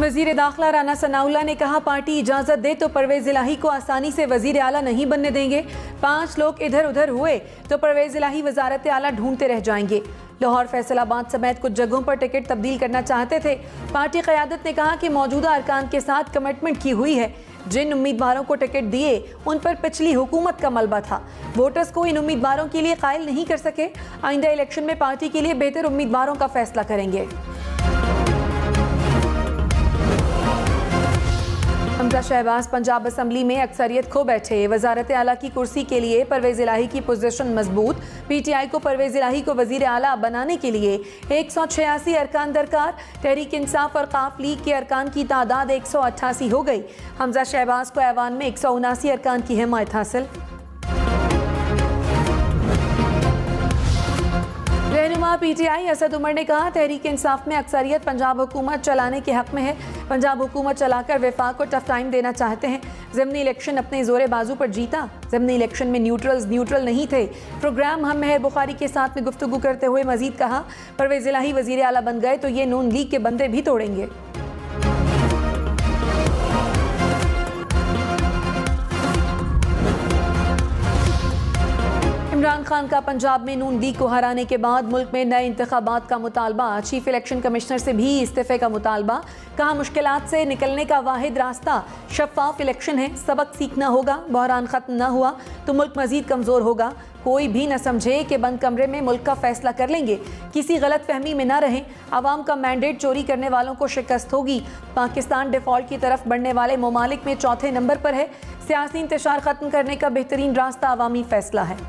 वजीर दाखिला राना सनाउल्लाह ने कहा, पार्टी इजाज़त दे तो परवेज़ इलाही को आसानी से वजीर आला नहीं बनने देंगे। 5 लोग इधर उधर हुए तो परवेज़ इलाही वजारत आला ढूंढते रह जाएंगे। लाहौर फैसलाबाद समेत कुछ जगहों पर टिकट तब्दील करना चाहते थे। पार्टी क़यादत ने कहा कि मौजूदा अरकान के साथ कमिटमेंट की हुई है। जिन उम्मीदवारों को टिकट दिए उन पर पिछली हुकूमत का मलबा था। वोटर्स को इन उम्मीदवारों के लिए कायल नहीं कर सके। आइंदा इलेक्शन में पार्टी के लिए बेहतर उम्मीदवारों का फैसला करेंगे। हमजा शहबाज पंजाब असम्बली में अक्सरियत खो बैठे। वजारत आला की कुर्सी के लिए परवेज़ इलाही की पोजीशन मजबूत। पीटीआई को परवेज़ इलाही को वजीर आला बनाने के लिए 186 अरकान दरकार। तहरीक इंसाफ और काफ लीग के अरकान की तादाद 188 हो गई। हमजा शहबाज को ऐवान में 179 अरकान की हिमायत हासिल। रहनुमा पीटीआई असद उमर ने कहा, तहरीक इंसाफ में अक्सरियत पंजाब हुकूमत चलाने के हक में है। पंजाब हुकूमत चलाकर वफाक को टफ टाइम देना चाहते हैं। ज़िमनी इलेक्शन अपने जोरे बाजू पर जीता। ज़िमनी इलेक्शन में न्यूट्रल्स न्यूट्रल नहीं थे। प्रोग्राम हम मेहर बुखारी के साथ में गुफ्तगू करते हुए मजीद कहा, परवेज़ इलाही वजीर आला बन गए तो ये नून लीग के बंदे भी तोड़ेंगे। इमरान खान का पंजाब में नून लीग को हराने के बाद मुल्क में नए इंतखाबात का मुतालबा। चीफ इलेक्शन कमिश्नर से भी इस्तीफे का मुतालबा। कहा, मुश्किलात से निकलने का वाहिद रास्ता शफाफ इलेक्शन है। सबक सीखना होगा। बहरान ख़त्म न हुआ तो मुल्क मजीद कमज़ोर होगा। कोई भी न समझे कि बंद कमरे में मुल्क का फैसला कर लेंगे। किसी गलत फहमी में न रहें। आवाम का मैंडेट चोरी करने वालों को शिकस्त होगी। पाकिस्तान डिफ़ॉल्ट की तरफ बढ़ने वाले ममालिक में चौथे नंबर पर है। सियासी इंतशार ख़त्म करने का बेहतरीन रास्ता अवामी फैसला है।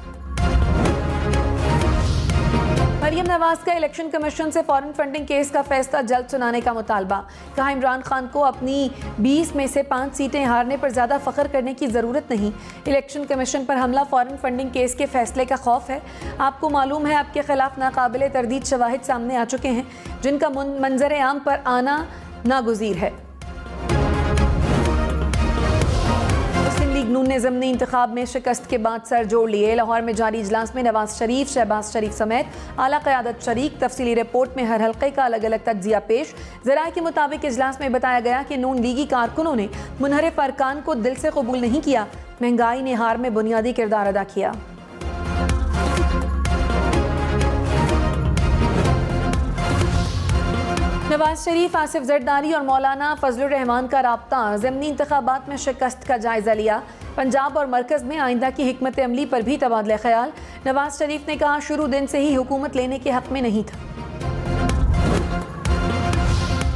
मरियम नवाज का इलेक्शन कमीशन से फॉरेन फंडिंग केस का फैसला जल्द सुनाने का मुतालबा। कहा, इमरान खान को अपनी 20 में से 5 सीटें हारने पर ज़्यादा फ़ख्र करने की ज़रूरत नहीं। इलेक्शन कमीशन पर हमला फॉरेन फंडिंग केस के फैसले का खौफ है। आपको मालूम है आपके खिलाफ नाकाबिले तरदीद शवाहिद सामने आ चुके हैं जिनका मंजर आम पर आना नागुज़ीर है। लीग नून ने ज़िमनी इंतखाब में शिकस्त के बाद सर जोड़ लिए। लाहौर में जारी इजलास में नवाज शरीफ, शहबाज शरीफ समेत आला क़यादत शरीक। तफसीली रिपोर्ट में हर हल्के का अलग अलग तज्जिया पेश। ज़राए के मुताबिक इजलास में बताया गया कि नून लीगी कारकुनों ने मुनहरिफ अरकान को दिल से कबूल नहीं किया। महंगाई ने हार में बुनियादी किरदार अदा किया। नवाज शरीफ, आसिफ जरदारी और मौलाना फजलुर रहमान का राब्ता। ज़िमनी इंतखाबात में शिकस्त का जायजा लिया। पंजाब और मरकज़ में आइंदा की हिकमत अमली पर भी तबादला ख्याल। नवाज शरीफ ने कहा, शुरू दिन से ही हुकूमत लेने के हक में नहीं था।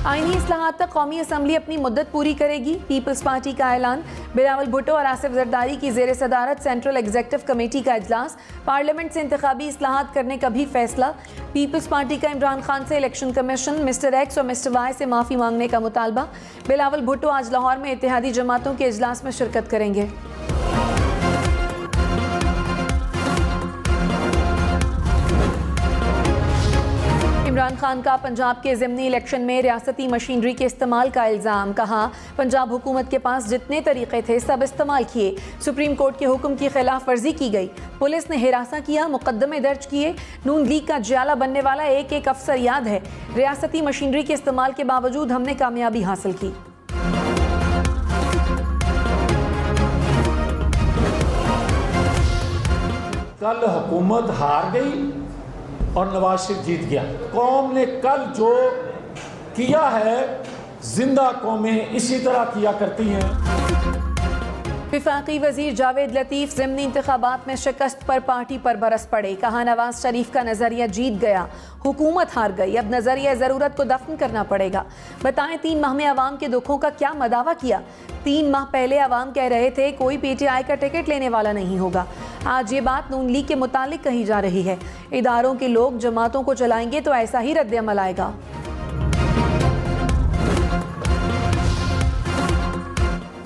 आईनी इस्लाहात तक कौमी असम्बली अपनी मुद्दत पूरी करेगी। पीपल्स पार्टी का ऐलान। बिलावल भुट्टो और आसिफ जरदारी की ज़ेर सदारत सेंट्रल एग्जीक्यूटिव कमेटी का इजलास। पार्लियामेंट से इंतखाबी इस्लाहात करने का भी फैसला। पीपल्स पार्टी का इमरान खान से इलेक्शन कमीशन, मिस्टर एक्स और मिस्टर वाई से माफ़ी मांगने का मुतालबा। बिलावल भुट्टो आज लाहौर में इत्तेहादी जमातों के इजलास में शिरकत करेंगे। इमरान खान का पंजाब के ज़िमनी इलेक्शन में रियासती मशीनरी के इस्तेमाल का इल्ज़ाम। कहा, पंजाब हुकूमत के पास जितने तरीक़े थे सब इस्तेमाल किए। सुप्रीम कोर्ट के हुक्म की खिलाफ वर्जी की गई। पुलिस ने हिरासा किया, मुकदमे दर्ज किए। नून लीग का जियाला बनने वाला एक एक अफसर याद है। रियासती मशीनरी के इस्तेमाल के बावजूद हमने कामयाबी हासिल की। कल हुकूमत हार गई और नवाज शरीफ जीत गया। कौम ने कल जो किया है, जिंदा कौमें इसी तरह किया करती हैं। वफाकी वजीर जावेद लतीफ़ ज़िमनी इंतखाबात में शिकस्त पर पार्टी पर बरस पड़े। कहा, नवाज शरीफ का नज़रिया जीत गया, हुकूमत हार गई। अब नज़रिया ज़रूरत को दफन करना पड़ेगा। बताएं, 3 माह में अवाम के दुखों का क्या मदावा किया। 3 माह पहले अवाम कह रहे थे कोई पीटीआई का टिकट लेने वाला नहीं होगा। आज ये बात नून लीग के मुतालिक कही जा रही है। इदारों के लोग जमातों को चलाएंगे तो ऐसा ही रद्द-ए-अमल आएगा।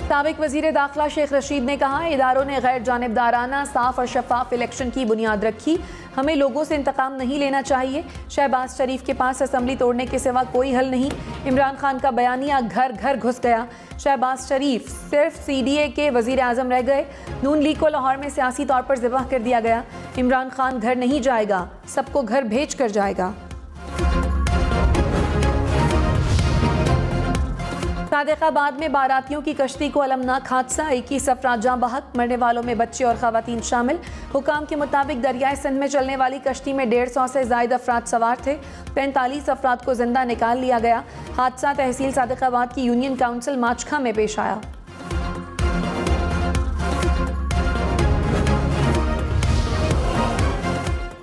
साबिक वजीर दाखिला शेख रशीद ने कहा, इदारों ने गैर जानिबदाराना, साफ और शफाफ इलेक्शन की बुनियाद रखी। हमें लोगों से इंतकाम नहीं लेना चाहिए। शहबाज शरीफ के पास असम्बली तोड़ने के सिवा कोई हल नहीं। इमरान खान का बयानिया घर घर घुस गया। शहबाज शरीफ सिर्फ CDA के वजीर आजम रह गए। नून लीग को लाहौर में सियासी तौर पर ज़िबह कर दिया गया। इमरान खान घर नहीं जाएगा, सबको घर भेज कर जाएगा। सादिकाबाद में बारातियों की कश्ती को अलमनाक हादसा, 21 अफराद जाँ बहक, मरने वालों में बच्चे और खवातीन शामिल। हुकाम के मुताबिक दरियाए सिंध में चलने वाली कश्ती में 150 से जायद अफराद सवार थे। 45 अफराद को जिंदा निकाल लिया गया। हादसा तहसील सादिकाबाद की यूनियन काउंसिल माचखा में पेश आया।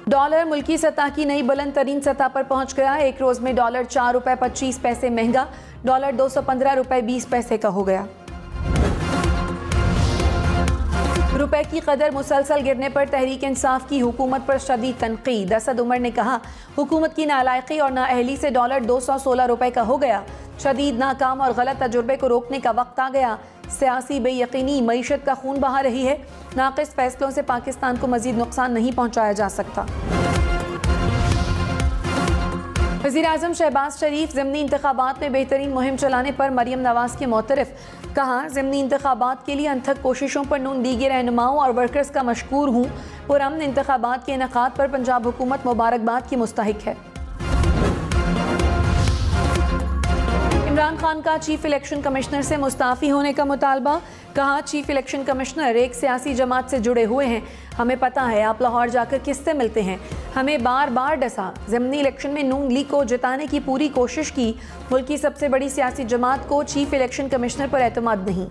डॉलर मुल्की सतह की नई बुलंद तरीन सतह पर पहुंच गया। एक रोज में डॉलर 4 रुपए 25 पैसे महंगा, डॉलर 215 रुपए 20 पैसे का हो गया। रुपए की कदर मुसलसल गिरने पर तहरीक इंसाफ की हुकूमत पर शदीद तनकीद। असद उमर ने कहा, हुकूमत की नालायकी और नाअहली से डॉलर 216 रुपए का हो गया। शदीद नाकाम और गलत तजुर्बे को रोकने का वक्त आ गया। सियासी बेयकीनी मईशत का खून बहा रही है। नाक़िस फैसलों से पाकिस्तान को मजीद नुकसान नहीं पहुंचाया जा सकता। वज़ीर-ए-आज़म शहबाज शरीफ ज़िमनी इंतखाबात में बेहतरीन मुहिम चलाने पर मरियम नवाज के मोतरफ। कहा, ज़िमनी इंतखाबात के लिए अनथक कोशिशों पर नून लीगी रहनुमाओं और वर्कर्स का मशकूर हूँ। पुरअमन इंतखाबात के इनेकाद पर पंजाब हुकूमत मुबारकबाद की मुस्तहिक है। इमरान खान का चीफ इलेक्शन कमिश्नर से मुस्ताफ़ी होने का मुतालबा। कहा, चीफ इलेक्शन कमिश्नर एक सियासी जमात से जुड़े हुए हैं। हमें पता है आप लाहौर जाकर किससे मिलते हैं। हमें बार बार डसा। ज़िमनी इलेक्शन में नून लीग को जिताने की पूरी कोशिश की। मुल्क की सबसे बड़ी सियासी जमात को चीफ इलेक्शन कमिश्नर पर एतमाद नहीं।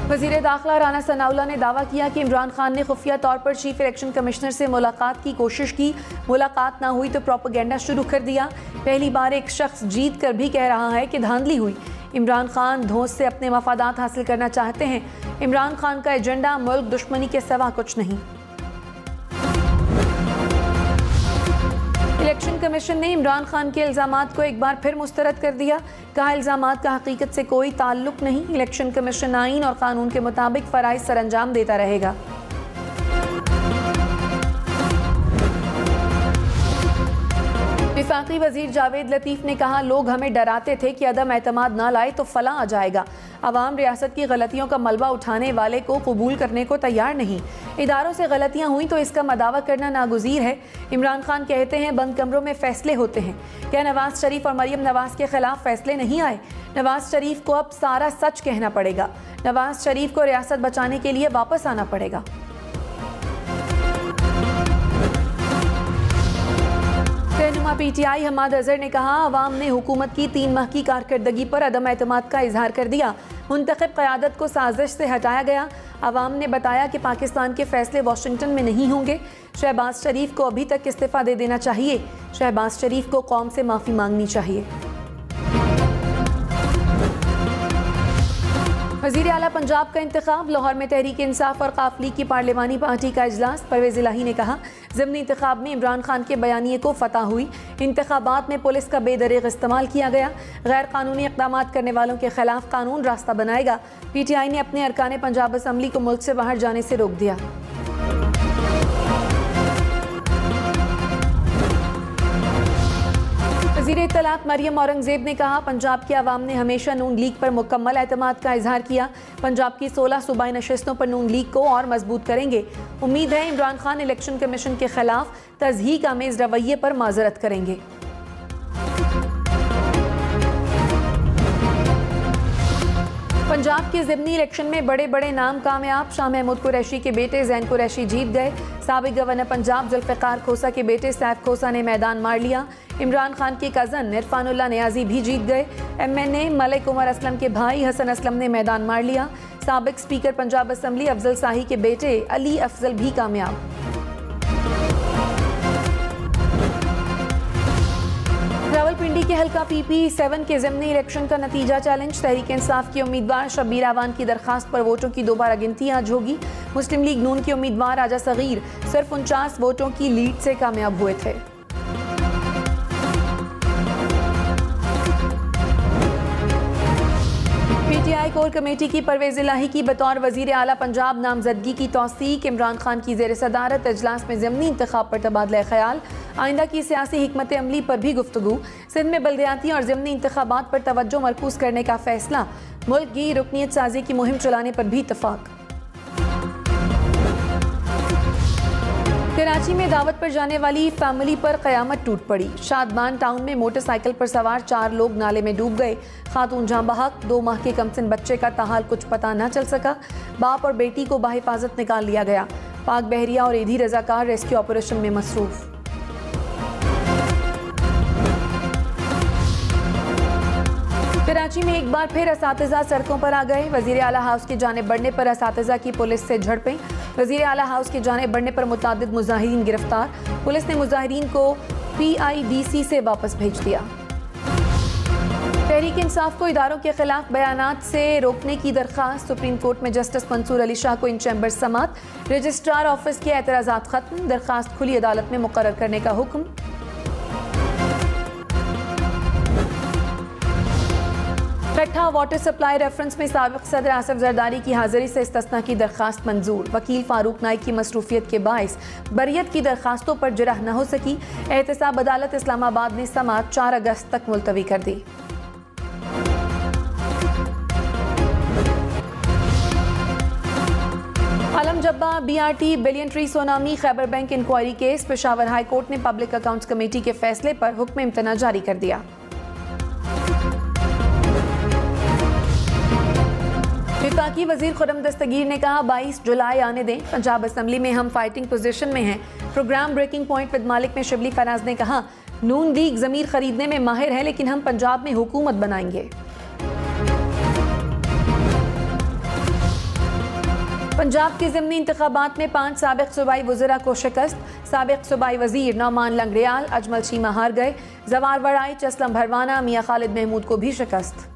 वज़ीर दाखिला राना सनाउल्लाह ने दावा किया कि इमरान खान ने खुफिया तौर पर चीफ इलेक्शन कमिश्नर से मुलाकात की कोशिश की। मुलाकात ना हुई तो प्रोपेगेंडा शुरू कर दिया। पहली बार एक शख्स जीत कर भी कह रहा है कि धांधली हुई। इमरान खान धौंस से अपने मफादात हासिल करना चाहते हैं। इमरान खान का एजेंडा मुल्क दुश्मनी के सिवा कुछ नहीं। इलेक्शन कमीशन ने इमरान खान के इल्जामात को एक बार फिर मुस्तरद कर दिया। कहा, इल्जामात का हकीकत से कोई ताल्लुक नहीं। इलेक्शन कमीशन आईन और कानून के मुताबिक फराइज सरअंजाम देता रहेगा। विफाकी वजीर जावेद लतीफ़ ने कहा, लोग हमें डराते थे कि अदम एतमाद ना लाए तो फला आ जाएगा। अवाम रियासत की गलतियों का मलबा उठाने वाले को कबूल करने को तैयार नहीं। इदारों से गलतियां हुई तो इसका मदावा करना नागुज़ीर है। इमरान खान कहते हैं बंद कमरों में फैसले होते हैं। क्या नवाज शरीफ और मरियम नवाज के खिलाफ फैसले नहीं आए? नवाज शरीफ को अब सारा सच कहना पड़ेगा। नवाज शरीफ को रियासत बचाने के लिए वापस आना पड़ेगा। रहनुमा पीटीआई हमाद अजहर ने कहा, अवाम ने हुकूमत की 3 माह की कारकर्दगी पर अदम एतमाद का इजहार कर दिया। मुंतखब क़यादत को साजिश से हटाया गया। अवाम ने बताया कि पाकिस्तान के फैसले वाशिंगटन में नहीं होंगे। शहबाज शरीफ को अभी तक इस्तीफ़ा दे देना चाहिए। शहबाज शरीफ को कौम से माफ़ी मांगनी चाहिए। वज़ीर आला पंजाब का इंतखाब। लाहौर में तहरीक इंसाफ और काफली की पार्लिमानी पार्टी का इजलास। परवेज़ इलाही ने कहा, ज़िमनी इंतखाब में इमरान खान के बयानिए को फतह हुई। इंतखाबात में पुलिस का बेदरीग इस्तेमाल किया गया। गैर कानूनी इक़दाम करने वालों के खिलाफ कानून रास्ता बनाएगा। पीटीआई ने अपने अरकान पंजाब असम्बली को मुल्क से बाहर जाने से रोक दिया। वज़ीर इत्तलात मरियम औरंगज़ेब ने कहा, पंजाब के अवाम ने हमेशा नून लीग पर मुकम्मल एतमाद का इजहार किया। पंजाब की 16 सूबाई नशिस्तों पर नून लीग को और मजबूत करेंगे। उम्मीद है इमरान खान इलेक्शन कमीशन के खिलाफ तज़हीक आमेज़ रवैये पर माजरत करेंगे। पंजाब के ज़िमनी इलेक्शन में बड़े बड़े नाम कामयाब। शाह महमूद कुरैशी के बेटे ज़ैन कुरैशी जीत गए। साबिक गवर्नर पंजाब जुल्फ़िकार खोसा के बेटे सैफ खोसा ने मैदान मार लिया। इमरान खान के कज़न इरफानुल्लाह नियाज़ी भी जीत गए। MNA मलिक उमर असलम के भाई हसन असलम ने मैदान मार लिया। साबिक स्पीकर पंजाब असम्बली अफजल शाही के बेटे अली अफजल भी कामयाब। रावलपिंडी के हल्का PP7 के ज़िमनी इलेक्शन का नतीजा चैलेंज। तहरीक इंसाफ की उम्मीदवार शब्बीर आवान की दरखास्त पर वोटों की दोबारा गिनती आज होगी। मुस्लिम लीग नून के उम्मीदवार राजा सगीर सिर्फ 49 वोटों की लीड से कामयाब हुए थे। PTI कोर कमेटी की परवेज़ इलाही की बतौर वज़ीर आला पंजाब नामजदगी की तौसीक। इमरान खान की ज़ेर सदारत इजलास में ज़िमनी इंतखाब पर तबादला ख्याल। आइंदा की सियासी हिकमत अमली पर भी गुफ्तगू। सिंध में बल्दियाती और ज़िमनी इंतखाबात पर तवज्जो मरकूज़ करने का फैसला। मुल्क की रुकनीत साजी की मुहिम चलाने पर भी इत्तफाक। कराची में दावत पर जाने वाली फैमिली पर कयामत टूट पड़ी। शादमान टाउन में मोटरसाइकिल पर सवार 4 लोग नाले में डूब गए। खातून जाँ बहक, 2 माह के कमसिन बच्चे का ताहाल कुछ पता न चल सका। बाप और बेटी को बाहिफाजत निकाल लिया गया। पाक बहरिया और ईदी रजाकार रेस्क्यू ऑपरेशन में मसरूफ। कराची में एक बार फिर असातिज़ा सड़कों पर आ गए। वज़ीर आला हाउस की जानिब बढ़ने पर असातिज़ा की पुलिस से झड़पें। वज़ीर आला हाउस की जानिब बढ़ने पर मुतादिद मुजाहिरीन गिरफ्तार। पुलिस ने मुजाहिरीन को PIDC से वापस भेज दिया। तहरीक इंसाफ को इदारों के खिलाफ बयानात से रोकने की दरख्वास्त। सुप्रीम कोर्ट में जस्टिस मंसूर अली शाह को इन चैम्बर्स समात। रजिस्ट्रार ऑफिस के एतराज़ात खत्म। दरख्वास्त खुली अदालत में मुकर्रर करने का हुक्म। कट्ठा वाटर सप्लाई रेफरेंस में साबिक सदर आसिफ जरदारी की हाजिरी से इस्तिस्ना की दरखास्त मंजूर। वकील फारूक नाइक की मसरूफियत के बाइस बरियत की दरखास्तों पर जरह न हो सकी। एहतसाब अदालत इस्लामाबाद ने समाअत 4 अगस्त तक मुलतवी कर दी। आलम जब्बा BRT billion tree tsunami Khyber bank inquiry case. Peshawar high court ने पब्लिक अकाउंट्स कमेटी के फैसले पर हुक्म इम्तना जारी कर दिया। विफाकी वजीर खुर्रम दस्तगीर ने कहा 22 जुलाई आने दें। पंजाब असम्बली में हम फाइटिंग पोजीशन में हैं। प्रोग्राम ब्रेकिंग पॉइंट विद मालिक में शिबली फराज ने कहा नून लीग ज़मीर खरीदने में माहिर है, लेकिन हम पंजाब में हुकूमत बनाएंगे। पंजाब के ज़िमनी इंतखाबात में 5 साबिक सूबाई वज़रा को शिकस्त। साबिक सूबाई वजीर नौमान लंगड़ियाल, अजमल चीमा हार गए। जवार वड़ाई, असलम भरवाना, मियां खालिद महमूद को भी शिकस्त।